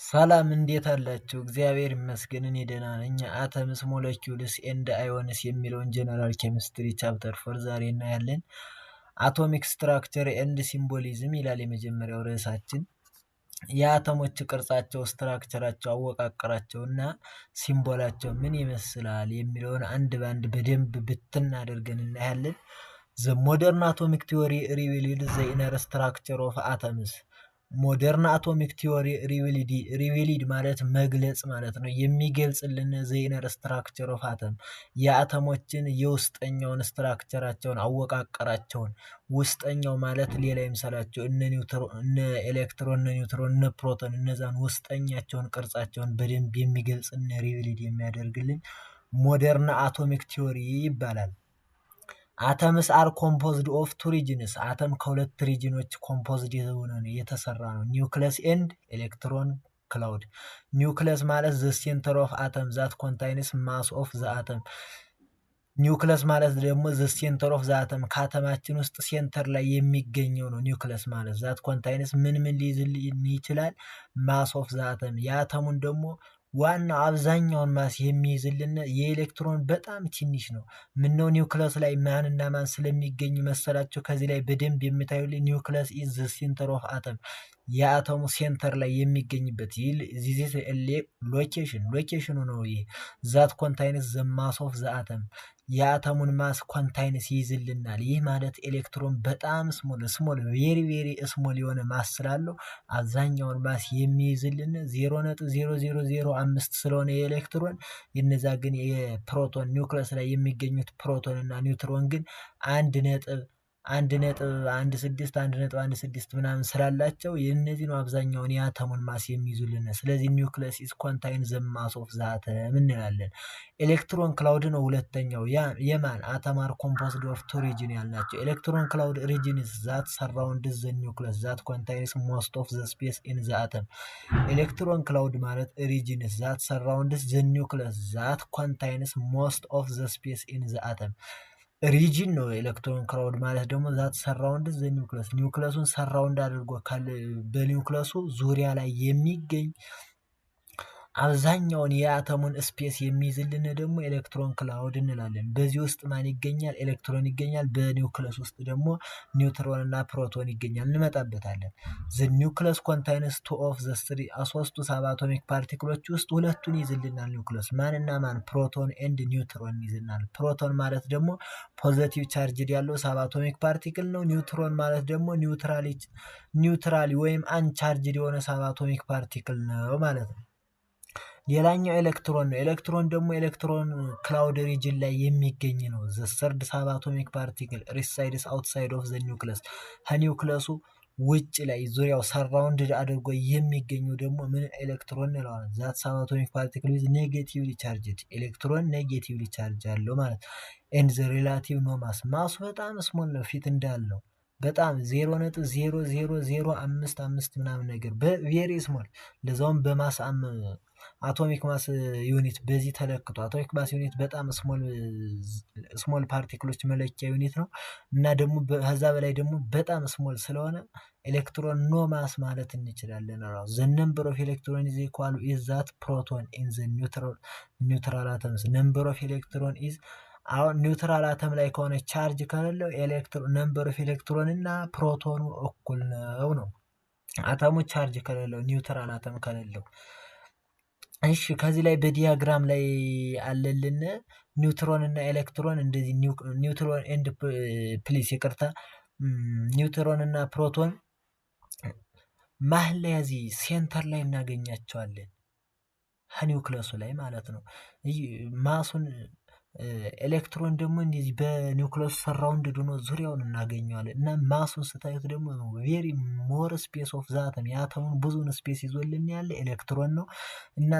ሰላም እንዴት አላችሁ? እግዚአብሔር ይመስገን እኔ ደህና ነኝ። አተምስ ሞለኪውልስ ኤንድ አዮንስ የሚለውን ጀነራል ኬሚስትሪ ቻፕተር ፎር ዛሬ እናያለን። አቶሚክ ስትራክቸር ኤንድ ሲምቦሊዝም ይላል የመጀመሪያው ርዕሳችን። የአተሞች ቅርጻቸው፣ ስትራክቸራቸው፣ አወቃቀራቸው እና ሲምቦላቸው ምን ይመስላል የሚለውን አንድ ባንድ በደንብ ብትን አድርገን እናያለን። ዘ ሞደርን አቶሚክ ቲዮሪ ሪቪልድ ዘ ኢነር ስትራክቸር ኦፍ አተምስ። ሞደርን አቶሚክ ቲዮሪ ሪቪልድ ማለት መግለጽ ማለት ነው። የሚገልጽልን ዘ ኢነር ስትራክቸር ኦፍ አተም የአተሞችን የውስጠኛውን ስትራክቸራቸውን አወቃቀራቸውን። ውስጠኛው ማለት ሌላ ይምሰላቸው እነ ኤሌክትሮን፣ እነ ኒውትሮን፣ እነ ፕሮቶን እነዛን ውስጠኛቸውን ቅርጻቸውን በደንብ የሚገልጽን ሪቪልድ የሚያደርግልን ሞደርን አቶሚክ ቲዮሪ ይባላል። አተምስ አር ኮምፖዝድ ኦፍ ቱ ሪጅንስ። አተም ከሁለት ሪጅኖች ኮምፖዝድ የሆነ የተሰራ ነው። ኒውክለስ ኤንድ ኤሌክትሮን ክላውድ። ኒውክለስ ማለት ዘ ሴንተር ኦፍ አተም ዛት ኮንታይንስ ማስ ኦፍ ዘ አተም። ኒውክለስ ማለት ደግሞ ዘ ሴንተር ኦፍ ዘ አተም ከአተማችን ውስጥ ሴንተር ላይ የሚገኘው ነው። ኒውክለስ ማለት ዛት ኮንታይንስ ምን ሊይዝልን ይችላል? ማስ ኦፍ ዘ አተም የአተሙን ደግሞ ዋናው አብዛኛውን ማስ የሚይዝልን የኤሌክትሮን በጣም ትንሽ ነው። ምነው ኒውክለስ ላይ ማንና ማን ስለሚገኝ መሰላቸው? ከዚህ ላይ በደንብ የምታዩልኝ ኒውክለስ ኢዝ ዘ ሴንተር ኦፍ አተም የአተሙ ሴንተር ላይ የሚገኝበት ሎኬሽኑ ነው። ይሄ ዛት ኮንታይንስ ዘ ማስ ኦፍ ዘ አተም የአተሙን ማስ ኮንታይንስ ይይዝልናል። ይህ ማለት ኤሌክትሮን በጣም ስሞል ቬሪ ስሞል የሆነ ማስ ስላለው አብዛኛውን ማስ የሚይዝልን 0.0005 ስለሆነ የኤሌክትሮን የነዛ ግን የፕሮቶን ኒውክለስ ላይ የሚገኙት ፕሮቶን እና ኒውትሮን ግን 1.16 ምናምን ስላላቸው የእነዚህ ነው አብዛኛውን የአተሙን ማስ የሚይዙልን። ስለዚህ ኒውክለስ ኢዝ ኮንታይን ዘ ማስ ኦፍ ዘ አተም እንላለን። ኤሌክትሮን ክላውድ ነው ሁለተኛው። የማን አተም አር ኮምፖዝድ ኦፍ ቱ ሪጅን ያልናቸው። ኤሌክትሮን ክላውድ ሪጅንስ ዛት ሰራውንድ ዘ ኒውክለስ ዛት ኮንታይንስ ሞስት ኦፍ ዘ ስፔስ ኢን ዘ አተም። ኤሌክትሮን ክላውድ ማለት ሪጅንስ ዛት ሰራውንድስ ዘ ኒውክለስ ዛት ኮንታይንስ ሞስት ኦፍ ዘ ስፔስ ኢን ዘ አተም። ሪጅን ነው ኤሌክትሮን ክላውድ ማለት ደግሞ ዛት ሰራውንድ ዘ ኒውክለስ ኒውክለሱን ሰራውንድ አድርጎ በኒውክለሱ ዙሪያ ላይ የሚገኝ አብዛኛውን የአተሙን ስፔስ የሚይዝልን ደግሞ ኤሌክትሮን ክላውድ እንላለን። በዚህ ውስጥ ማን ይገኛል? ኤሌክትሮን ይገኛል። በኒውክለስ ውስጥ ደግሞ ኒውትሮን እና ፕሮቶን ይገኛል። እንመጣበታለን። ዘ ኒውክለስ ኮንታይንስ ቱ ኦፍ ዘ ሶስቱ ሰብ አቶሚክ ፓርቲክሎች ውስጥ ሁለቱን ይይዝልናል ኒውክለስ። ማንና ማን? ፕሮቶን ኤንድ ኒውትሮን ይይዝልናል። ፕሮቶን ማለት ደግሞ ፖዘቲቭ ቻርጅድ ያለው ሰብ አቶሚክ ፓርቲክል ነው። ኒውትሮን ማለት ደግሞ ኒውትራሊ ወይም አንቻርጅድ የሆነ ሰብ አቶሚክ ፓርቲክል ነው ማለት ነው። ሌላኛው ኤሌክትሮን ነው። ኤሌክትሮን ደግሞ ኤሌክትሮን ክላውድ ሪጅን ላይ የሚገኝ ነው። ዘ ሰርድ ሰብ አቶሚክ ፓርቲክል ሪሳይድስ አውትሳይድ ኦፍ ዘ ኒውክለስ ከኒውክለሱ ውጭ ላይ ዙሪያው ሰራውንድ አድርጎ የሚገኘው ደግሞ ምን ኤሌክትሮን እንለዋለን። ዛት ሰብ አቶሚክ ፓርቲክል ዊዝ ኔጌቲቭሊ ቻርጅድ ኤሌክትሮን ኔጌቲቭሊ ቻርጅ አለው ማለት ኤንድ ዘ ሪላቲቭ ኖ ማስ ማሱ በጣም ስሞል ነው። ፊት እንዳለው በጣም 0.0005 ምናምን ነገር በቬሪ ስሞል ለዛውም በማስ አቶሚክ ማስ ዩኒት በዚህ ተለክቶ አቶሚክ ማስ ዩኒት በጣም ስሞል ፓርቲክሎች መለኪያ ዩኒት ነው እና ደግሞ ከዛ በላይ ደግሞ በጣም ስሞል ስለሆነ ኤሌክትሮን ኖ ማስ ማለት እንችላለን። ራሱ ዘ ነምበር ኦፍ ኤሌክትሮን ኢዝ ኢኳል ኢዝ ዛት ፕሮቶን ኢን ዘ ኒውትራል አተምስ ነምበር ኦፍ ኤሌክትሮን ኢዝ አሁን ኒውትራል አተም ላይ ከሆነ ቻርጅ ከሌለው ነምበር ኦፍ ኤሌክትሮን እና ፕሮቶኑ እኩል ነው። አተሙ ቻርጅ ከሌለው ኒውትራል አተም ከሌለው። እሺ ከዚህ ላይ በዲያግራም ላይ አለልን ኒውትሮን እና ኤሌክትሮን እንደዚህ ኒውትሮን ኤንድ ፕሊስ ይቅርታ ኒውትሮን እና ፕሮቶን መሀል ላይ እዚህ ሴንተር ላይ እናገኛቸዋለን ከኒውክለሱ ላይ ማለት ነው። ማሱን ኤሌክትሮን ደግሞ እንደዚህ በኒውክለስ ሰራውንድ ሆኖ ዙሪያውን እናገኘዋለን እና ማሱን ስታዩት ደግሞ ቬሪ ሞር ስፔስ ኦፍ ዛተም የአተሙን ብዙውን ስፔስ ይዞልን ያለ ኤሌክትሮን ነው እና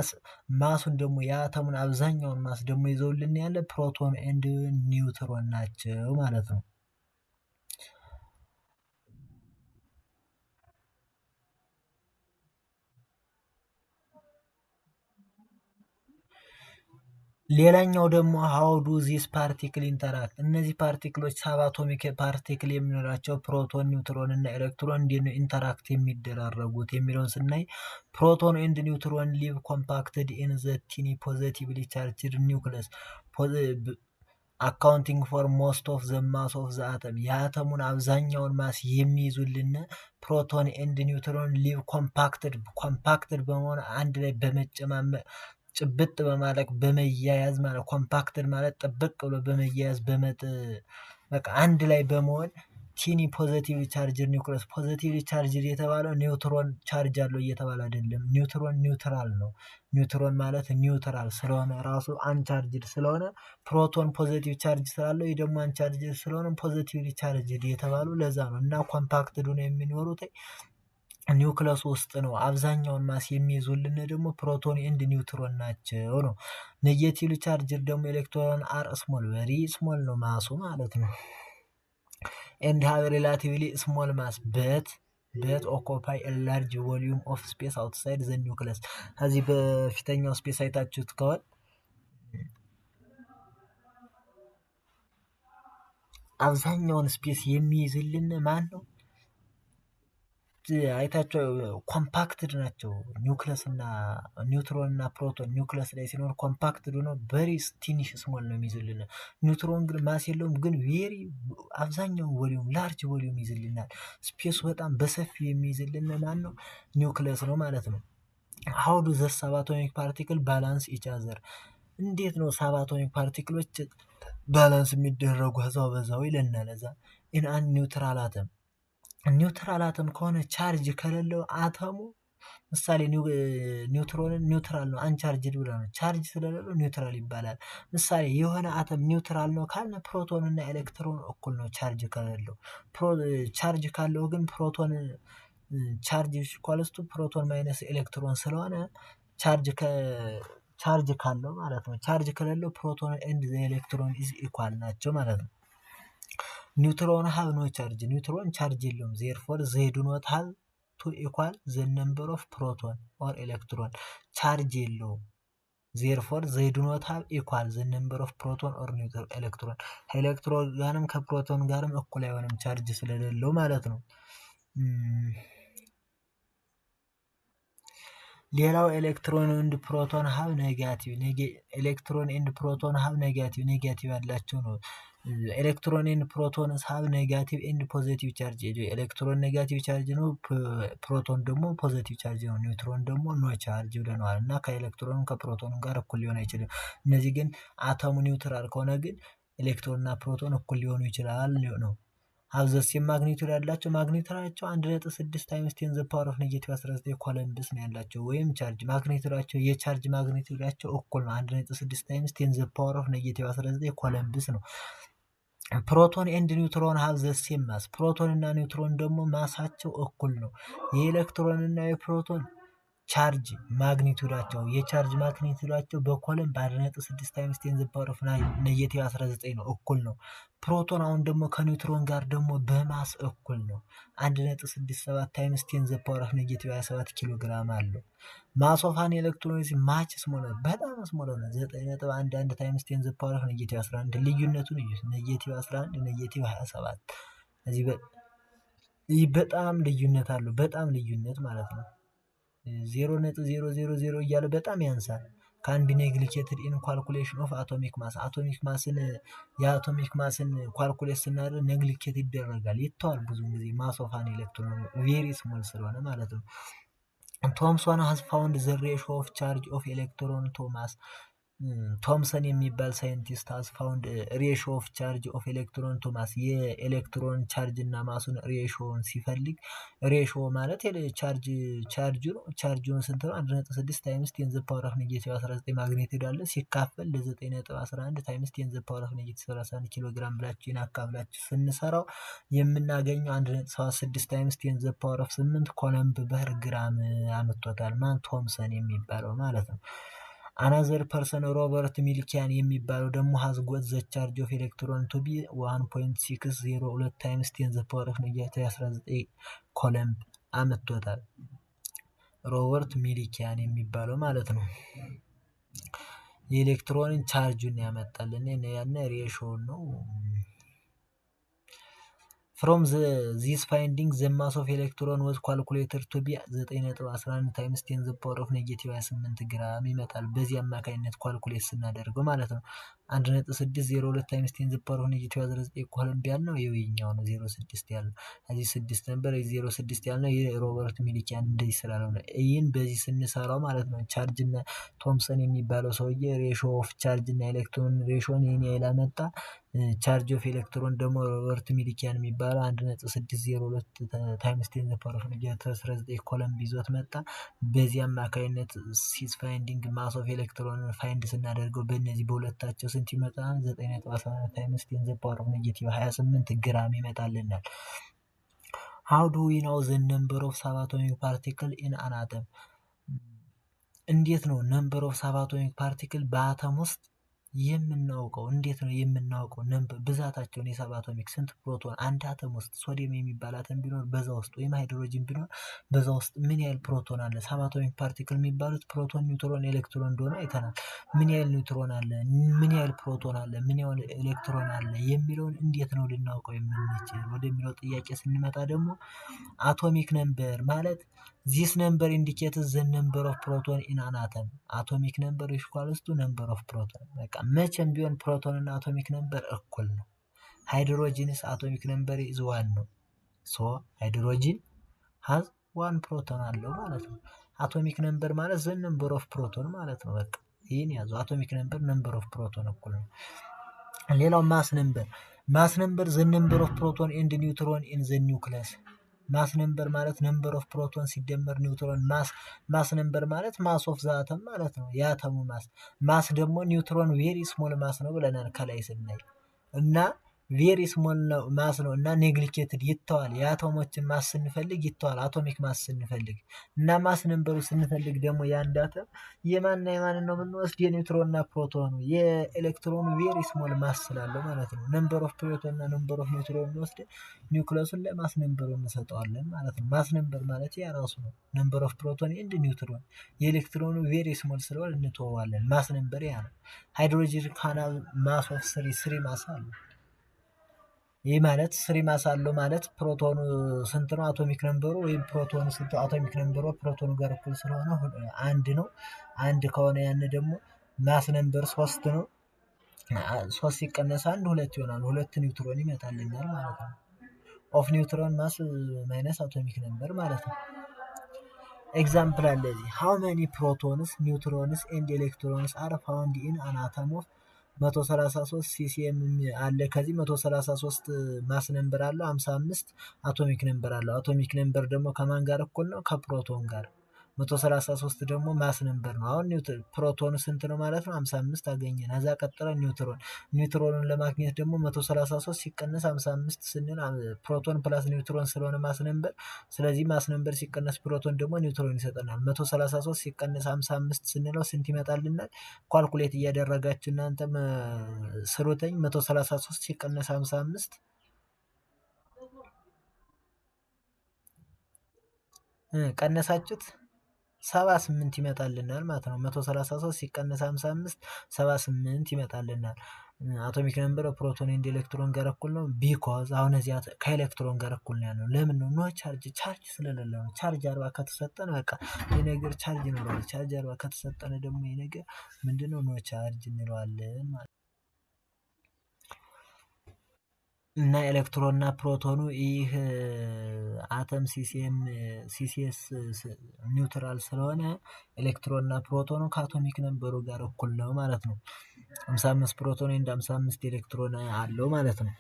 ማሱን ደግሞ የአተሙን አብዛኛውን ማስ ደግሞ ይዘውልን ያለ ፕሮቶን ኤንድ ኒውትሮን ናቸው ማለት ነው። ሌላኛው ደግሞ ሃው ዱ ዚስ ፓርቲክል ኢንተራክት፣ እነዚህ ፓርቲክሎች ሳብአቶሚክ ፓርቲክል የምንላቸው ፕሮቶን፣ ኒውትሮን እና ኤሌክትሮን እንዴት ነው ኢንተራክት የሚደራረጉት የሚለውን ስናይ ፕሮቶን ኤንድ ኒውትሮን ሊቭ ኮምፓክትድ ኢን ዘ ቲኒ ፖዘቲቭሊ ቻርጅድ ኒውክለስ አካውንቲንግ ፎር ሞስት ኦፍ ዘ ማስ ኦፍ ዘ አተም፣ የአተሙን አብዛኛውን ማስ የሚይዙልን ፕሮቶን ኤንድ ኒውትሮን ሊቭ ኮምፓክትድ በመሆን አንድ ላይ በመጨማመር ጭብጥ በማለት በመያያዝ ማለት ኮምፓክትድ ማለት ጥብቅ ብሎ በመያያዝ በቃ አንድ ላይ በመሆን ቲኒ ፖዘቲቭ ቻርጅድ ኒውክለስ፣ ፖዘቲቭ ቻርጅድ የተባለው ኒውትሮን ቻርጅ አለው እየተባለ አይደለም። ኒውትሮን ኒውትራል ነው። ኒውትሮን ማለት ኒውትራል ስለሆነ ራሱ አንቻርጅድ ስለሆነ ፕሮቶን ፖዘቲቭ ቻርጅ ስላለው ይህ ደግሞ አንቻርጅድ ስለሆነ ፖዘቲቭ ቻርጅድ የተባሉ ለዛ ነው። እና ኮምፓክትድ ነው የሚኖሩት ኒውክለስ ውስጥ ነው። አብዛኛውን ማስ የሚይዙልን ደግሞ ፕሮቶን ኤንድ ኒውትሮን ናቸው ነው። ኔጌቲቭ ቻርጅድ ደግሞ ኤሌክትሮን አር ስሞል ቨሪ ስሞል ነው ማሱ ማለት ነው። ኤንድ ሃቭ ሪላቲቭሊ ስሞል ማስ በት ኦኮፓይ ላርጅ ቮሊዩም ኦፍ ስፔስ አውትሳይድ ዘ ኒውክለስ። ከዚህ በፊተኛው ስፔስ አይታችሁት ከሆነ አብዛኛውን ስፔስ የሚይዝልን ማን ነው? አይታቸው ኮምፓክትድ ናቸው። ኒውክለስ እና ኒውትሮን እና ፕሮቶን ኒውክለስ ላይ ሲኖር ኮምፓክትድ ሆኖ ቨሪ ትንሽ ስሞል ነው የሚይዝልን። ኒውትሮን ግን ማስ የለውም፣ ግን ቬሪ አብዛኛውን ቮሊዩም ላርጅ ቮሊዩም ይይዝልናል። ስፔሱ በጣም በሰፊው የሚይዝልን ማን ነው? ኒውክለስ ነው ማለት ነው። ሃው ዱ ዘ ሳብአቶሚክ ፓርቲክል ባላንስ ኢች አዘር፣ እንዴት ነው ሳብአቶሚክ ፓርቲክሎች ባላንስ የሚደረጉ ከዛው በዛው ይለናል። እዛ ኢን አን ኒውትራል አተም፣ ኒውትራል አተም ከሆነ ቻርጅ ከሌለው አተሙ ምሳሌ ኒውትሮንን ኒውትራል ነው አንቻርጅድ ብለ ነው፣ ቻርጅ ስለሌለው ኒውትራል ይባላል። ምሳሌ የሆነ አተም ኒውትራል ነው ካልነ ፕሮቶን እና ኤሌክትሮን እኩል ነው ቻርጅ ከሌለው። ቻርጅ ካለው ግን ፕሮቶን ቻርጅ ኮልስቱ ፕሮቶን ማይነስ ኤሌክትሮን ስለሆነ ቻርጅ ካለው ማለት ነው። ቻርጅ ከሌለው ፕሮቶን ኤንድ ኤሌክትሮን ኢዝ ኢኳል ናቸው ማለት ነው። ኒውትሮን ሃቭ ኖ ቻርጅ፣ ኒውትሮን ቻርጅ የለውም። ዜርፎር ዘይ ዱ ኖት ሃቭ ቱ ኢኳል ዘ ነምበር ኦፍ ፕሮቶን ኦር ኤሌክትሮን፣ ቻርጅ የለውም። ዜርፎር ዘይ ዱ ኖት ሃቭ ኢኳል ዘ ነምበር ኦፍ ፕሮቶን ኦር ኤሌክትሮን፣ ኤሌክትሮን ጋርም ከፕሮቶን ጋርም እኩል አይሆንም ቻርጅ ስለሌለው ማለት ነው። ሌላው ኤሌክትሮን ኤንድ ፕሮቶን ሃቭ ኔጋቲቭ፣ ኤሌክትሮን ኤንድ ፕሮቶን ሃቭ ኔጋቲቭ ያላቸው ነው። ኤሌክትሮን ኤንድ ፕሮቶን ሃቭ ኔጋቲቭ ኤንድ ፖዚቲቭ ቻርጅ፣ ኤሌክትሮን ኔጋቲቭ ቻርጅ ነው፣ ፕሮቶን ደግሞ ፖዚቲቭ ቻርጅ ነው። ኒውትሮን ደግሞ ኖ ቻርጅ ብለነዋል። እና ከኤሌክትሮን ከፕሮቶን ጋር እኩል ሊሆን አይችልም። እነዚህ ግን አተሙ ኒውትራል ከሆነ ግን ኤሌክትሮን እና ፕሮቶን እኩል ሊሆኑ ይችላል ነው። ሀብዘሴም ማግኒቱድ ያላቸው ማግኒቱዳቸው 1.6 ታይምስ 10 ዘ ፓወር ኦፍ ኔጌቲቭ 19 ኮሎምብስ ነው ያላቸው። ወይም ቻርጅ ማግኒቱዳቸው የቻርጅ ማግኒቱዳቸው እኩል ነው 1.6 ታይምስ 10 ዘ ፓወር ኦፍ ኔጌቲቭ 19 ኮሎምብስ ነው። ፕሮቶን ኤንድ ኒውትሮን ሃቭ ዘ ሴም ማስ፣ ፕሮቶን እና ኒውትሮን ደግሞ ማሳቸው እኩል ነው። የኤሌክትሮን እና የፕሮቶን ቻርጅ ማግኒቱዳቸው የቻርጅ ማግኒቱዳቸው በኮለም በ1.6 ታይምስ 10 ዘ ፓወር ኦፍ ኔጌቲቭ 19 ነው፣ እኩል ነው። ፕሮቶን አሁን ደግሞ ከኒውትሮን ጋር ደግሞ በማስ እኩል ነው። 1.67 ታይምስ 10 ዘ ፓወር ኦፍ ኔጌቲቭ 27 ኪሎ ግራም አለው። ማስ ኦፍ አን ኤሌክትሮን ማች ስሞል በጣም ስሞል ነው። 9.11 ታይምስ 10 ዘ ፓወር ኦፍ ኔጌቲቭ 11። ልዩነቱን እዩት። ኔጌቲቭ 11 ኔጌቲቭ 27። ይህ በጣም ልዩነት አለው። በጣም ልዩነት ማለት ነው። 0.000 እያለ በጣም ያንሳል። ካን ቢ ኔግሊኬትድ ኢን ኳልኩሌሽን ኦፍ አቶሚክ ማስ፣ አቶሚክ ማስን የአቶሚክ ማስን ኳልኩሌት ስናደርግ ኔግሊኬት ይደረጋል፣ ይተዋል ብዙ ጊዜ ማስ ኦፍ አን ኤሌክትሮን ቬሪ ስሞል ስለሆነ ማለት ነው። ቶምሰን ሃዝ ፋውንድ ዘ ሬሾ ኦፍ ቻርጅ ኦፍ ኤሌክትሮን ቶምሰን የሚባል ሳይንቲስት ሃዝ ፋውንድ ሬሾ ኦፍ ቻርጅ ኦፍ ኤሌክትሮን ቱ ማስ፣ የኤሌክትሮን ቻርጅ እና ማሱን ሬሾውን ሲፈልግ፣ ሬሾ ማለት ቻርጁ ነው። ቻርጁን ስንት ነው? 1.6 ታይምስ 10 ዘ ፓወር ኦፍ ኔጌቲቭ 19 ማግኔቲዩድ አለ ሲካፈል ለ9.11 ታይምስ 10 ዘ ፓወር ኦፍ ኔጌቲቭ 31 ኪሎ ግራም ብላችሁ አካፍላችሁ ስንሰራው የምናገኘው 1.76 ታይምስ 10 ዘ ፓወር ኦፍ 8 ኮሎምብ በር ግራም አመጥቶታል። ማን? ቶምሰን የሚባለው ማለት ነው። አናዘር ፐርሰን ሮበርት ሚልኪያን የሚባለው ደግሞ ሃዝ ጎት ዘ ቻርጅ ኦፍ ኤሌክትሮን ቱ ቢ 1.602 ታይምስ 10 ዘ ፓወር ኦፍ ኔጌቲቭ 19 ኮሎምብ አመጥቶታል። ሮበርት ሚልኪያን የሚባለው ማለት ነው። የኤሌክትሮንን ቻርጁን ያመጣልን ያነ ሬሾን ነው። From this finding, the mass of electron was calculated to be 9.11 times 10 the power of negative 28 ግራም ይመጣል። በዚህ አማካኝነት ኳልኩሌት ስናደርገው ማለት ነው 1.602 times 10 the power of negative 19 ኮሎምብ ያልነው ይኸኛው ነው 06 ያልነው እዚህ 6 ነበር እዚህ 06 ያልነው የሮበርት ሚሊኪያን እንደዚህ ስላለው ነው። ይህን በዚህ ስንሰራው ማለት ነው ቻርጅ እና ቶምሰን የሚባለው ሰውዬ ሬሾ ኦፍ ቻርጅ እና ኤሌክትሮን ሬሾን ይህን ያህል አመጣ። ቻርጅ ኦፍ ኤሌክትሮን ደግሞ ሮበርት ሚሊኪያን የሚባለው 1.602 ታይምስ 10 ዘ ፓወር ኦፍ ኔጌቲቭ 19 ኮሎምብ ይዞት መጣ። በዚህ አማካኝነት ሲስ ፋይንዲንግ ማስ ኦፍ ኤሌክትሮን ፋይንድ ስናደርገው በእነዚህ በሁለታቸው ስንት ይመጣል? 9.14 ታይምስ 10 ዘ ፓወር ኦፍ ኔጌቲቭ 28 ግራም ይመጣልናል። How do we know the number of subatomic particles in an atom? እንዴት ነው ነምበር ኦፍ ሳብአቶሚክ ፓርቲክል በአተም ውስጥ የምናውቀው? እንዴት ነው የምናውቀው ነምበር ብዛታቸውን? የሳብአቶሚክ ስንት ፕሮቶን አንድ አተም ውስጥ ሶዲየም የሚባል አተም ቢኖር በዛ ውስጥ ወይም ሃይድሮጅን ቢኖር በዛ ውስጥ ምን ያህል ፕሮቶን አለ? ሳብአቶሚክ ፓርቲክል የሚባሉት ፕሮቶን፣ ኒውትሮን፣ ኤሌክትሮን እንደሆነ አይተናል። ምን ያህል ኒውትሮን አለ? ምን ያህል ፕሮቶን አለ? ምን ያህል ኤሌክትሮን አለ የሚለውን እንዴት ነው ልናውቀው የምንችል ወደሚለው ጥያቄ ስንመጣ ደግሞ አቶሚክ ነምበር ማለት this number indicates the number of proton in an atom. Atomic number is equals to number of proton. በቃ መቼም ቢሆን ፕሮቶን እና አቶሚክ ነምበር እኩል ነው። ሃይድሮጂንስ አቶሚክ ነምበር is 1 ነው። ሶ ሃይድሮጂን has 1 ፕሮቶን አለው ማለት ነው። አቶሚክ ነምበር ማለት the number of proton ማለት ነው። በቃ ይሄን ያዙ። አቶሚክ ነምበር number of proton እኩል ነው። ሌላው ማስ ነምበር the number of proton and neutron in the nucleus. ማስ ነምበር ማለት ነምበር ኦፍ ፕሮቶን ሲደመር ኒውትሮን ማስ ነምበር ማለት ማስ ኦፍ ዛተም ማለት ነው። የአተሙ ማስ ደግሞ ኒውትሮን ቬሪ ስሞል ማስ ነው ብለናል ከላይ ስናይ እና ቬሪ ስሞል ነው ማስ ነው እና ኔግሊኬትድ ይተዋል። የአቶሞችን ማስ ስንፈልግ ይተዋል አቶሚክ ማስ ስንፈልግ እና ማስ ነምበሩ ስንፈልግ ደግሞ የአንድ አተም የማንና የማንን ነው የምንወስድ? የኒውትሮን እና ፕሮቶኑ የኤሌክትሮኑ ቬሪ ስሞል ማስ ስላለው ማለት ነው። ነምበር ኦፍ ፕሮቶን እና ነምበር ኦፍ ኒውትሮን ወስደ ኒውክለሱን ለማስ ነምበሩ እንሰጠዋለን ማለት ነው። ማስ ነምበር ማለት ያ ራሱ ነው። ነምበር ኦፍ ፕሮቶን ኤንድ ኒውትሮን የኤሌክትሮኑ ቬሪ ስሞል ስለሆነ እንተዋለን። ማስ ነምበር ያ ነው። ሃይድሮጂን ካናል ማስ ኦፍ 3 ማስ አለው። ይህ ማለት 3 ማስ አለው ማለት ፕሮቶኑ ስንት ነው? አቶሚክ ነምበሩ ወይም ፕሮቶኑ ስንት? አቶሚክ ነምበሩ ፕሮቶኑ ጋር እኩል ስለሆነ አንድ ነው። አንድ ከሆነ ያን ደግሞ ማስ ነምበር 3 ነው። 3 ሲቀነስ 1 2 ይሆናል። 2 ኒውትሮን ይመጣልናል ማለት ነው። ኦፍ ኒውትሮን ማስ ማይነስ አቶሚክ ነምበር ማለት ነው። ኤግዛምፕል አለ እዚህ how many protons, neutrons and electrons are found in an atom of 133 ሲሲኤም አለ። ከዚህ 133 ማስ ነምበር አለው። 55 አቶሚክ ነምበር አለው። አቶሚክ ነምበር ደግሞ ከማን ጋር እኩል ነው? ከፕሮቶን ጋር። 133 ደግሞ ማስ ነምበር ነው። አሁን ፕሮቶኑ ስንት ነው ማለት ነው? 55 አገኘን። ከዛ ቀጥለን ኒውትሮንን ለማግኘት ደግሞ 133 ሲቀነስ 55 ስንል ፕሮቶን ፕላስ ኒውትሮን ስለሆነ ማስ ነምበር፣ ስለዚህ ማስ ነምበር ሲቀነስ ፕሮቶን ደግሞ ኒውትሮን ይሰጠናል። 133 ሲቀነስ 55 ስንለው ስንት ይመጣልናል? ኳልኩሌት እያደረጋችሁ እናንተም ስሩተኝ። 133 ሲቀነስ 55 ቀነሳችሁት 78 ይመጣልናል ማለት ነው። 133 ሲቀነስ 55 78 ይመጣልናል። አቶሚክ ነምበር ፕሮቶን ኤንድ ኤሌክትሮን ጋር እኩል ነው። ቢኮዝ አሁን እዚያ ከኤሌክትሮን ጋር እኩል ነው ያለው። ለምን ነው? ኖ ቻርጅ ስለሌለ ነው። ቻርጅ 40 ከተሰጠን በቃ የነገር ቻርጅ ይኖረዋል። ቻርጅ 40 ከተሰጠን ደግሞ የነገር ምንድነው? ኖ ቻርጅ እንለዋለን ማለት ነው። እና ኤሌክትሮን እና ፕሮቶኑ ይህ አተም ሲሲኤስ ኒውትራል ስለሆነ ኤሌክትሮን እና ፕሮቶኑ ከአቶሚክ ነምበሩ ጋር እኩል ነው ማለት ነው። 55 ፕሮቶን እንደ 55 ኤሌክትሮን አለው ማለት ነው።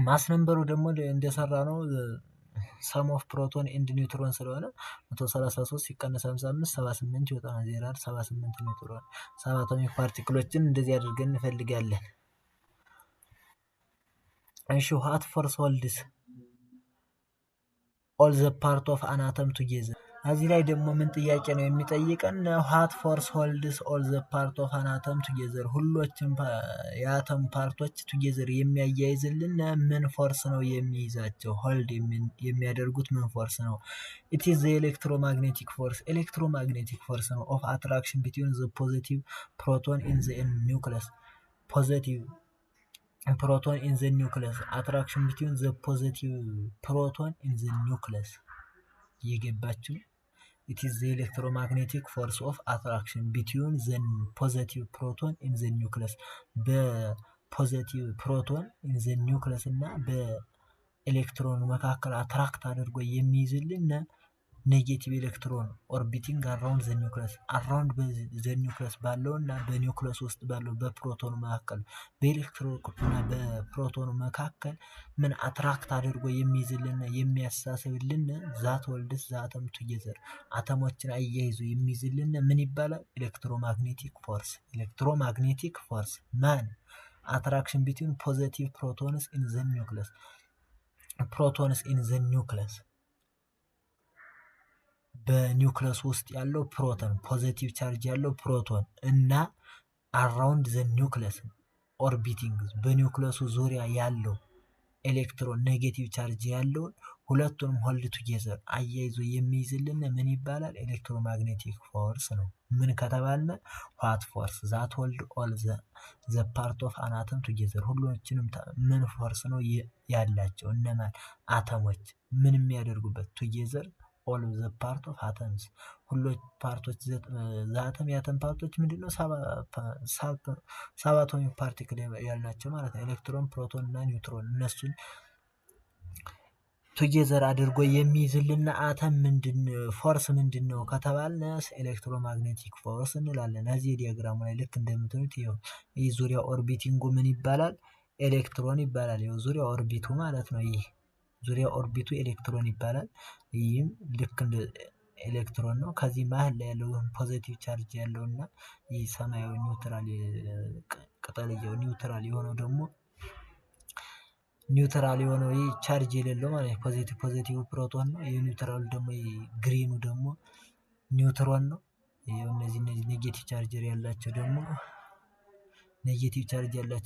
ማስ ነምበሩ ደግሞ እንደሰራ ነው ሰም ኦፍ ፕሮቶን ኤንድ ኒውትሮን ስለሆነ 133 ሲቀነስ 55 78 ይወጣል። 78 ኒውትሮን ሳብአቶሚክ ፓርቲክሎችን እንደዚህ አድርገን እንፈልጋለን። እሺ what force holds all the part of an atom together? እዚህ ላይ ደግሞ ምን ጥያቄ ነው የሚጠይቀን? ዋት ፎርስ ሆልድስ ኦል ዘ ፓርት ኦፍ አን አተም ቱጌዘር፣ ሁሎችም የአተም ፓርቶች ቱጌዘር የሚያያይዝልን ምን ፎርስ ነው የሚይዛቸው? ሆልድ የሚያደርጉት ምን ፎርስ ነው? ኢት ኢዝ ዘ ኤሌክትሮማግኔቲክ ፎርስ፣ ኤሌክትሮማግኔቲክ ፎርስ ነው። ኦፍ አትራክሽን ቢትዊን ዘ ፖዚቲቭ ፕሮቶን ኢን ዘ ኒውክለስ፣ ፖዚቲቭ ፕሮቶን ኢን ዘ ኒውክለስ፣ አትራክሽን ቢትዊን ዘ ፖዚቲቭ ፕሮቶን ኢን ዘ ኒውክለስ። እየገባችሁ? it is the electromagnetic force of attraction between the positive proton in the nucleus, በፖዚቲቭ ፕሮቶን in the nucleus እና በኤሌክትሮን መካከል አትራክት አድርጎ የሚይዝልን ኔጌቲቭ ኤሌክትሮን ኦርቢቲንግ አራውንድ ዘ ኒውክለስ፣ አራውንድ ዘ ኒውክለስ ባለው እና በኒውክለስ ውስጥ ባለው በፕሮቶኑ መካከል በኤሌክትሮን እና በፕሮቶኑ መካከል ምን አትራክት አድርጎ የሚይዝልን የሚያሳስብልን ዛት ወልድስ ዛተም ቱጌዘር፣ አተሞችን አያይዞ የሚይዝልን ምን ይባላል? ኤሌክትሮማግኔቲክ ፎርስ። ኤሌክትሮማግኔቲክ ፎርስ ማን? አትራክሽን ቢትዊን ፖዚቲቭ ፕሮቶንስ ኢን ዘ ኒውክለስ፣ ፕሮቶንስ ኢን ዘ ኒውክለስ፣ በኒውክለስ ውስጥ ያለው ፕሮቶን ፖዚቲቭ ቻርጅ ያለው ፕሮቶን እና አራውንድ ዘ ኒውክለስ ኦርቢቲንግ በኒውክለሱ ዙሪያ ያለው ኤሌክትሮን ኔጌቲቭ ቻርጅ ያለውን ሁለቱንም ሆልድ ቱጌዘር አያይዞ የሚይዝልን ምን ይባላል? ኤሌክትሮማግኔቲክ ፎርስ ነው። ምን ከተባለ ዋት ፎርስ ዛት ሆልድ ኦል ዘ ፓርት ኦፍ አን አተም ቱጌዘር፣ ሁሎችንም ምን ፎርስ ነው ያላቸው? እነማን? አተሞች ምን የሚያደርጉበት ቱጌዘር ኦል ዘ ፓርት ኦፍ አተምስ፣ ሁሎች ፓርቶች ዘአተም የአተም ፓርቶች ምንድነው? ሰብ አቶሚክ ፓርቲክል ያልናቸው ማለት ነው። ኤሌክትሮን፣ ፕሮቶን እና ኒውትሮን እነሱን ቱጌዘር አድርጎ የሚይዝልና አተም ምንድን ፎርስ ምንድን ነው ከተባለ ኤሌክትሮማግኔቲክ ፎርስ እንላለን። እዚህ ዲያግራሙ ላይ ልክ እንደምታዩት ይህ ዙሪያ ኦርቢቲንጉ ምን ይባላል? ኤሌክትሮን ይባላል። ይኸው ዙሪያ ኦርቢቱ ማለት ነው። ይህ ዙሪያ ኦርቢቱ ኤሌክትሮን ይባላል። ይህም ልክ እንደ ኤሌክትሮን ነው። ከዚህ መሀል ላይ ያለው ፖዚቲቭ ቻርጅ ያለውና ይህ ሰማያዊ ኒውትራል ቅጠልየው ኒውትራል የሆነው ደግሞ ኒውትራል የሆነው ይህ ቻርጅ የሌለው ማለት ነው ፖዚቲቭ ፕሮቶን ነው። ይህ ኒውትራሉ ደግሞ ግሪኑ ደግሞ ኒውትሮን ነው። እነዚህ ኔጌቲቭ ቻርጀር ያላቸው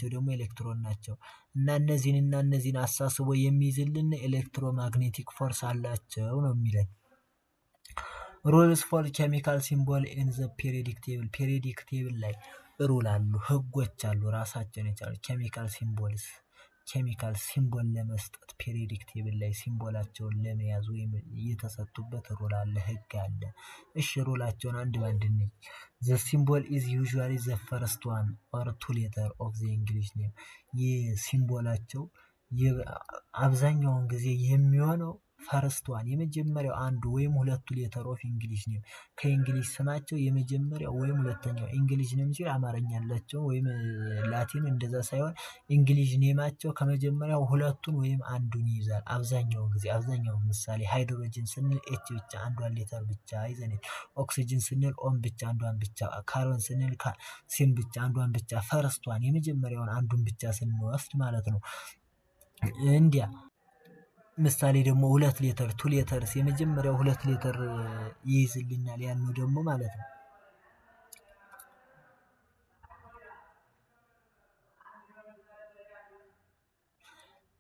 ደግሞ ኤሌክትሮን ናቸው። እና እነዚህን አሳስቦ የሚይዝልን ኤሌክትሮማግኔቲክ ፎርስ አላቸው ነው የሚለን። ሩልስ ፎር ኬሚካል ሲምቦል ኢን ዘ ፔሪዮዲክ ቴብል፣ ፔሪዮዲክ ቴብል ላይ ሩል አሉ፣ ህጎች አሉ ራሳቸውን የቻሉ ኬሚካል ሲምቦል ለመስጠት ፔሪዮዲክ ቴብል ላይ ሲምቦላቸውን ለመያዝ ወይም የተሰጡበት ሩል አለ፣ ህግ አለ። እሺ ሩላቸውን አንድ ባንድ እንይ። ዘ ሲምቦል ኢዝ ዩዥዋሊ ዘ ፈርስት ዋን ኦር ቱ ሌተር ኦፍ ዘ እንግሊሽ ኔም፣ የሲምቦላቸው አብዛኛውን ጊዜ የሚሆነው ፈርስት ዋን የመጀመሪያው አንዱ ወይም ሁለቱ ሌተር ኦፍ እንግሊሽ ኔም፣ ከእንግሊሽ ስማቸው የመጀመሪያው ወይም ሁለተኛው እንግሊሽ ኔም ሲል አማርኛ ያላቸው ወይም ላቲን እንደዛ ሳይሆን እንግሊሽ ኔማቸው ከመጀመሪያው ሁለቱን ወይም አንዱን ይይዛል። አብዛኛው ምሳሌ ሃይድሮጅን ስንል ኤች ብቻ አንዷን ሌተር ብቻ ይዘን፣ ኦክሲጅን ስንል ኦን ብቻ አንዷን ብቻ፣ ካርቦን ስንል ሲን ብቻ አንዷን ብቻ፣ ፈርስት ዋን የመጀመሪያውን አንዱን ብቻ ስንወስድ ማለት ነው። እንዲያ ምሳሌ ደግሞ ሁለት ሌተር ቱ ሌተርስ የመጀመሪያው ሁለት ሌተር ይይዝልናል ያልነው ደግሞ ማለት ነው።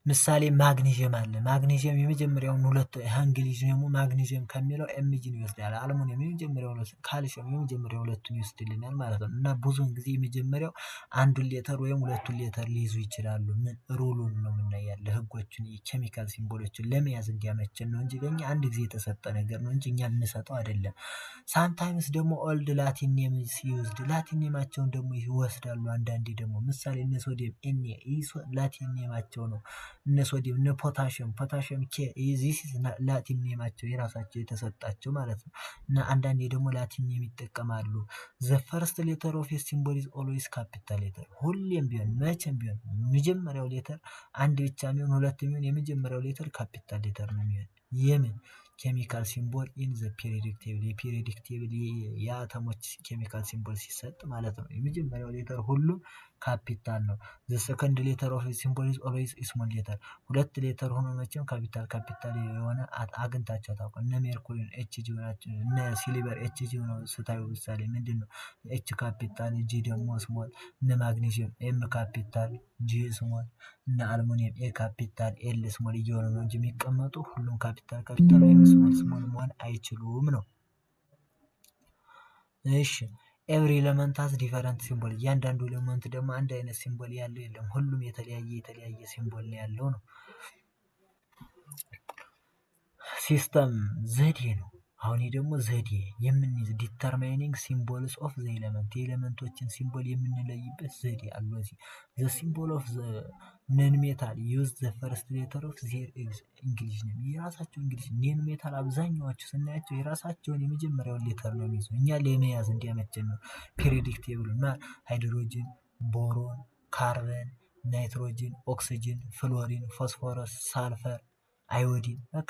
ምሳሌ ማግኒዥየም አለ። ማግኒዥየም የመጀመሪያውን ሁለት እንግሊዝ ደግሞ ማግኒዥየም ከሚለው ኤምጂን ይወስዳል። አልሙኒየም የመጀመሪያው ካልሲየም የመጀመሪያው ሁለቱን ይወስድልናል ማለት ነው። እና ብዙውን ጊዜ የመጀመሪያው አንዱን ሌተር ወይም ሁለቱን ሌተር ሊይዙ ይችላሉ። ምን ሩሉን ነው የምናያለ፣ ህጎችን የኬሚካል ሲምቦሎችን ለመያዝ እንዲያመችን ነው እንጂ ለኛ አንድ ጊዜ የተሰጠ ነገር ነው እንጂ እኛ ልንሰጠው አይደለም። ሳምታይምስ ደግሞ ኦልድ ላቲን ኔም ሲዩዝድ፣ ላቲን ኔማቸውን ደግሞ ይወስዳሉ። አንዳንዴ ደግሞ ምሳሌ እነ ሶዲየም ኤን ላቲን ኔማቸው ነው። እነ ሶዲየም እነ ፖታሽየም ኬ ዚስ ላቲን ኔማቸው የራሳቸው የተሰጣቸው ማለት ነው። እና አንዳንዴ ደግሞ ላቲን ኔም ይጠቀማሉ። ዘ ፈርስት ሌተር ኦፍ ሲምቦል ኢዝ ኦልዌይስ ካፒታል ሌተር፣ ሁሌም ቢሆን መቼም ቢሆን መጀመሪያው ሌተር አንድ ብቻ የሚሆን ሁለት የሚሆን የመጀመሪያው ሌተር ካፒታል ሌተር ነው የሚሆን። የምን ኬሚካል ሲምቦል ኢን ዘ ፔሪዮዲክ ቴብል የፔሪዮዲክ ቴብል የአተሞች ኬሚካል ሲምቦል ሲሰጥ ማለት ነው። የመጀመሪያው ሌተር ሁሉም ካፒታል ነው። ዘ ሰከንድ ሌተር ኦፍ ሲምቦል ኢዝ ኦልዌይስ ስሞል ሌተር። ሁለት ሌተር ሆኖ መቼም ካፒታል የሆነ አግኝታቸው ታውቃል። እነ ሜርኩሪን ኤችጂ ናቸው። እነ ሲሊቨር ኤችጂ ነው ስታዩ ምሳሌ ምንድን ነው ኤች ካፒታል ጂ ደግሞ ስሞል። እነ ማግኔሲየም ኤም ካፒታል ጂ ስሞል። እነ አልሙኒየም ኤ ካፒታል ኤል ስሞል እየሆነ ነው እንጂ የሚቀመጡ ሁሉም ካፒታል ወይም ስሞል መሆን አይችሉም ነው። እሺ ኤቭሪ ኤሌመንት ሃዝ ዲፈረንት ሲምቦል እያንዳንዱ ኤሌመንት ደግሞ አንድ አይነት ሲምቦል ያለው የለም። ሁሉም የተለያየ ሲምቦል ያለው ነው። ሲስተም ዘዴ ነው። አሁን ደግሞ ዘዴ የምንይዝ ዲተርማይኒንግ ሲምቦልስ ኦፍ ዘ ኤሌመንት የኤሌመንቶችን ሲምቦል የምንለይበት ዘዴ አለው። እዚህ ዘ ሲምቦል ኦፍ ዘ ነን ሜታል ዩዝ ዘ ፈርስት ሌተር ኦፍ ዜር እንግሊዝ ነው። የራሳቸው እንግሊዝ ነን ሜታል አብዛኛዎቹ ስናያቸው የራሳቸውን የመጀመሪያውን ሌተር ነው የሚይዙ። እኛ ለመያዝ እንዲያመችን ነው። ፔሪዮዲክ ቴብል እና ሃይድሮጅን፣ ቦሮን፣ ካርበን፣ ናይትሮጅን፣ ኦክሲጅን፣ ፍሎሪን፣ ፎስፎረስ፣ ሳልፈር፣ አዮዲን በቃ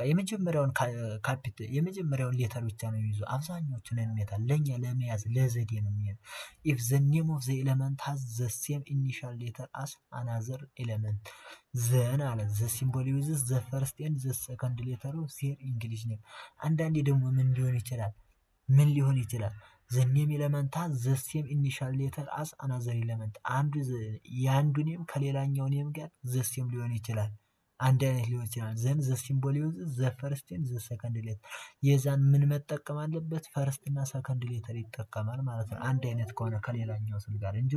የመጀመሪያውን ሌተር ብቻ ነው የሚይዙ አብዛኞቹ ነን ሜታል። ለኛ ለመያዝ ለዘዴ ነው የሚያዝ። ኢፍ ዘ ኔም ኦፍ ዘ ኤሌመንት ሃዝ ዘ ሴም ኢኒሻል ሌተር አስ አናዘር ኤሌመንት ዘን አለ ዘ ሲምቦል ዩዝስ ዘ ፈርስት ኤንድ ዘ ሰከንድ ሌተር ኦፍ ዜር እንግሊዝ ኔም። አንዳንዴ ደግሞ ምን ሊሆን ይችላል ዘ ኔም ኤሌመንት ሃዝ ዘ ሴም ኢኒሻል ሌተር አስ አናዘር ኤሌመንት የአንዱ ኔም ከሌላኛው ኔም ጋር ዘ ሴም ሊሆን ይችላል። አንድ አይነት ሊሆን ይችላል። ዘን ዘ ሲምቦል ዩዝስ ዘ ፈርስት ኤንድ ዘ ሰከንድ ሌተር የዛን ምን መጠቀም አለበት ፈርስት እና ሰከንድ ሌተር ይጠቀማል ማለት ነው። አንድ አይነት ከሆነ ከሌላኛው ስም ጋር እንጂ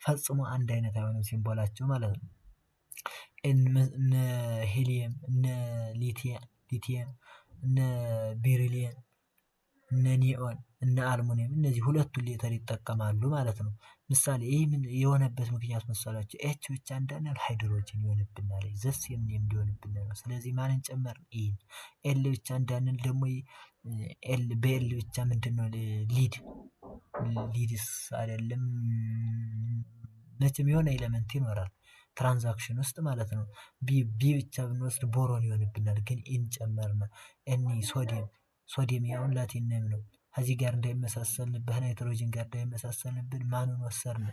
ፈጽሞ አንድ አይነት አይሆንም ሲምቦላቸው ማለት ነው። እነ ሄሊየም፣ እነ ሊቲየም፣ እነ ቤሪሊየም፣ እነ ኒኦን፣ እነ አልሙኒየም እነዚህ ሁለቱን ሌተር ይጠቀማሉ ማለት ነው። ምሳሌ ይህ ምን የሆነበት ምክንያት መሰላችሁ? ኤች ብቻ እንዳንል ሃይድሮጅን ይሆንብናል። ዘስ የሚም ሊሆንብን ነው። ስለዚህ ማንን ጨመር? ኢን። ኤል ብቻ እንዳንል ደግሞ በኤል ብቻ ምንድነው ሊድስ አይደለም መቼም የሆነ ኤሌመንት ይኖራል ትራንዛክሽን ውስጥ ማለት ነው። ቢ ብቻ ብንወስድ ቦሮን ይሆንብናል። ግን ኢን ጨመርነ። ሶዲየም ያውን ላቲን ኔም ነው። ከዚህ ጋር እንዳይመሳሰልንብህ ናይትሮጅን ጋር እንዳይመሳሰልንብን ማንን ወሰድን?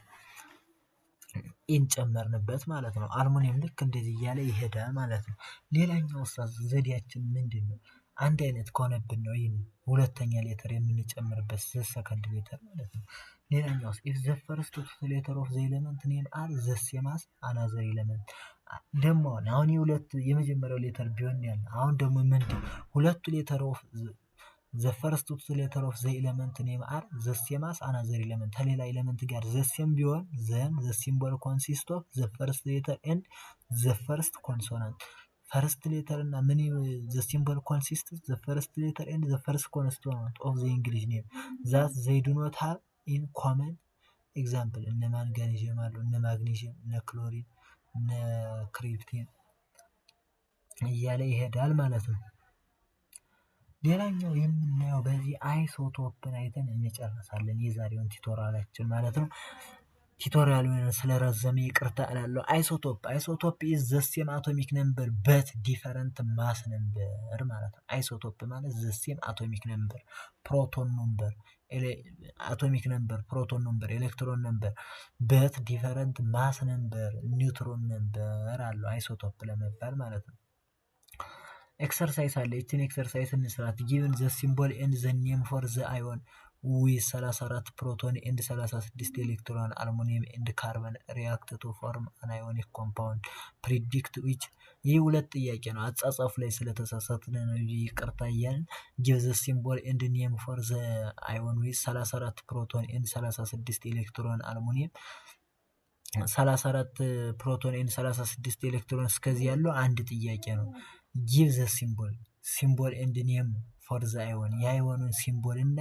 ኢን ጨመርንበት ማለት ነው። አልሙኒየም ልክ እንደዚህ እያለ ይሄዳል ማለት ነው። ሌላኛው ዘዴያችን ምንድን ነው? አንድ አይነት ከሆነብን ነው ይህን ሁለተኛ ሌተር የምንጨምርበት ሰከንድ ሌተር ማለት ነው። ሌላኛው ኢፍ ዘ ፈርስት ሌተር ኦፍ ዘ ኤሌመንት ኔም አር ዘ ሴም አስ አናዘር ኤሌመንት ደግሞ አሁን የመጀመሪያው ሌተር ቢሆን ያለ አሁን ደግሞ ምንድን ሁለቱ ሌተር ኦፍ ዘ ፈርስት ሌተር ኦፍ ዘ ኤሌመንት ኔም አር ዘ ሴም አስ አናዘር ኤሌመንት ከሌላ ኤሌመንት ጋር ዘ ሴም ቢሆን ዘን ዘ ሲምቦል ኮንሲስት ኦፍ ዘ ፈርስት ሌተር ኤንድ ዘ ፈርስት ኮንሶናንት ፈርስት ሌተር እና ምን ዘ ሲምቦል ኮንሲስት ዘ ፈርስት ሌተር ኤንድ ዘ ፈርስት ኮንሶናንት ኦፍ ዘ እንግሊዝ ኔም ዛት ዘይ ዱ ኖት ሃቭ ኢን ኮመን ኤግዛምፕል እነ ማንጋኒዥየም አሉ፣ እነ ማግኔዥየም፣ እነ ክሎሪን፣ እነ ክሪፕቲን እያለ ይሄዳል ማለት ነው። ሌላኛው የምናየው በዚህ አይሶቶፕን አይተን እንጨርሳለን የዛሬውን ቲቶሪያላችን ማለት ነው። ቲቶሪያሉን ስለረዘመ ይቅርታ እላለሁ። አይሶቶፕ ኢዝ ዘ ሴም አቶሚክ ነምበር በት ዲፈረንት ማስ ነምበር ማለት ነው። አይሶቶፕ ማለት ዘ ሴም አቶሚክ ነምበር ፕሮቶን ነምበር አቶሚክ ነምበር ፕሮቶን ነምበር ኤሌክትሮን ነምበር በት ዲፈረንት ማስ ነምበር ኒውትሮን ነምበር አለው አይሶቶፕ ለመባል ማለት ነው። ኤክሰርሳይዝ አለ። እቺን ኤክሰርሳይዝ እንስራት። ጊቭን ዘ ሲምቦል ኤንድ ዘ ኔም ፎር ዘ አዮን ዊዝ 34 ፕሮቶን ኤንድ 36 ኤሌክትሮን አልሙኒየም ኤንድ ካርበን ሪያክት ቱ ፎርም አን አዮኒክ ኮምፓውንድ ፕሪዲክት ዊች። ይህ ሁለት ጥያቄ ነው። አጻጻፍ ላይ ስለተሳሳትን ነው ይቅርታ እያልን ጊቭ ዘ ሲምቦል ኤንድ ኔም ፎር ዘ አዮን ዊዝ 34 ፕሮቶን ኤንድ 36 ኤሌክትሮን አልሙኒየም 34 ፕሮቶን ኤንድ 36 ኤሌክትሮን እስከዚህ ያለው አንድ ጥያቄ ነው። ጊቭ ዘ ሲምቦል ኤንድ ኔም ፎር ዘ አዮን የአዮኑን ሲምቦል እና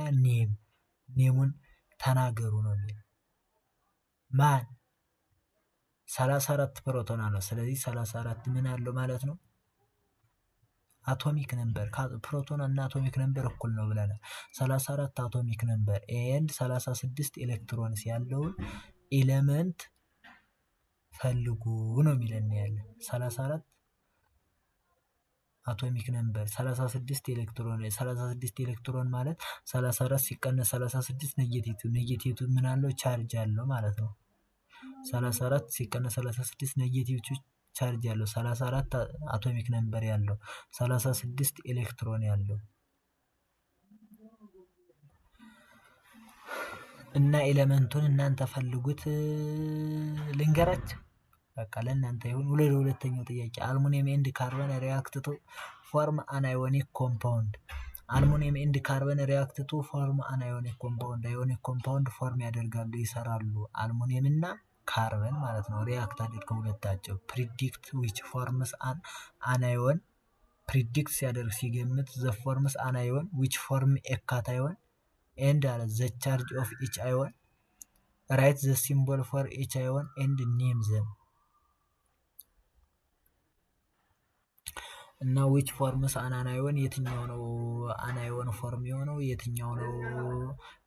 ኔሙን ተናገሩ ነው የሚለው። ማን 34 ፕሮቶን አለው። ስለዚህ 34 ምን አለው ማለት ነው? አቶሚክ ነምበር። ፕሮቶን እና አቶሚክ ነምበር እኩል ነው ብለናል። 34 አቶሚክ ነምበር ኤንድ 36 ኤሌክትሮንስ ያለውን ኤሌመንት ፈልጉ ነው የሚለን ያለ 34 አቶሚክ ነምበር 36 ኤሌክትሮን 36 ኤሌክትሮን ማለት 34 ሲቀነስ 36 ኔጌቲቭ ምን አለው ቻርጅ አለው ማለት ነው። 34 ሲቀነስ 36 ኔጌቲቭ ቻርጅ ያለው 34 አቶሚክ ነምበር ያለው 36 ኤሌክትሮን ያለው እና ኤሌመንቱን እናንተ ፈልጉት ልንገራችሁ። በቃ ለእናንተ ይሁን። ሁለተኛው ጥያቄ አልሙኒየም ኤንድ ካርበን ሪአክት ቱ ፎርም አን አዮኒክ ኮምፓውንድ። አልሙኒየም ኤንድ ካርበን ሪአክት ቱ ፎርም አን አዮኒክ ኮምፓውንድ። አዮኒክ ኮምፓውንድ ፎርም ያደርጋሉ ይሰራሉ። አልሙኒየም እና ካርበን ማለት ነው። ሪአክት አድርገው ሁለታቸው ፕሪዲክት ዊች ፎርምስ አን አዮን ፕሪዲክት ሲያደርግ ሲገምት ዘ ፎርምስ አን አዮን ዊች ፎርም ኤ ካታዮን ኤንድ አለ ዘ ቻርጅ ኦፍ ኢች አዮን ራይት ዘ ሲምቦል ፎር ኢች አዮን ኤንድ ኔም ዘም እና ዊች ፎርምስ አናናዮን የትኛው ነው አናዮን ፎርም የሆነው የትኛው ነው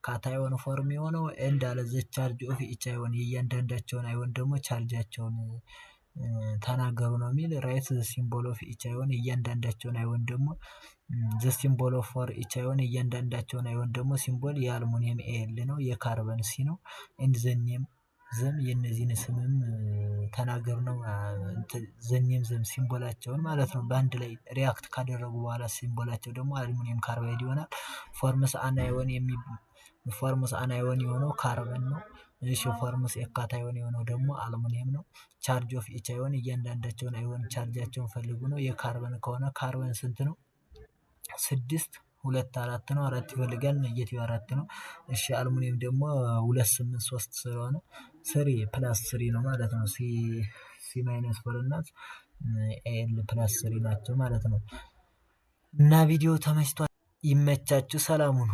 ካታዮን ፎርም የሆነው ኤንድ አለ ዘ ቻርጅ ኦፍ ኢች አዮን የእያንዳንዳቸውን አዮን ደግሞ ቻርጃቸውን ተናገሩ ነው የሚል ራይት ዘ ሲምቦል ኦፍ ኢች አዮን እያንዳንዳቸውን አዮን ደግሞ ዘ ሲምቦል ኦፍ ፎር ኢች አዮን እያንዳንዳቸውን አዮን ደግሞ ሲምቦል የአልሙኒየም ኤል ነው የካርበን ሲ ነው ኤንድ ዘ ኔም ዘም የነዚህን ስምም ተናገሩ ነው ዘኔም ዘም ሲምቦላቸውን ማለት ነው። በአንድ ላይ ሪአክት ካደረጉ በኋላ ሲምቦላቸው ደግሞ አልሙኒየም ካርባይድ ይሆናል። ፎርምስ አናዮን የሆነው ካርበን ነው። እሺ ፎርምስ ኤካታዮን የሆነው ደግሞ አልሙኒየም ነው። ቻርጅ ኦፍ ኢች አዮን እያንዳንዳቸውን አዮን ቻርጃቸውን ፈልጉ ነው። የካርበን ከሆነ ካርበን ስንት ነው? 6 2 4 ነው። 4 ይፈልጋል ኔጌቲቭ 4 ነው። እሺ አልሙኒየም ደግሞ 2 8 3 ስለሆነ 3 + 3 ነው ማለት ነው። ሲ ማይነስ 4 እና ኤል + 3 ናቸው ማለት ነው። እና ቪዲዮ ተመችቷል። ይመቻችሁ። ሰላም ሁኑ።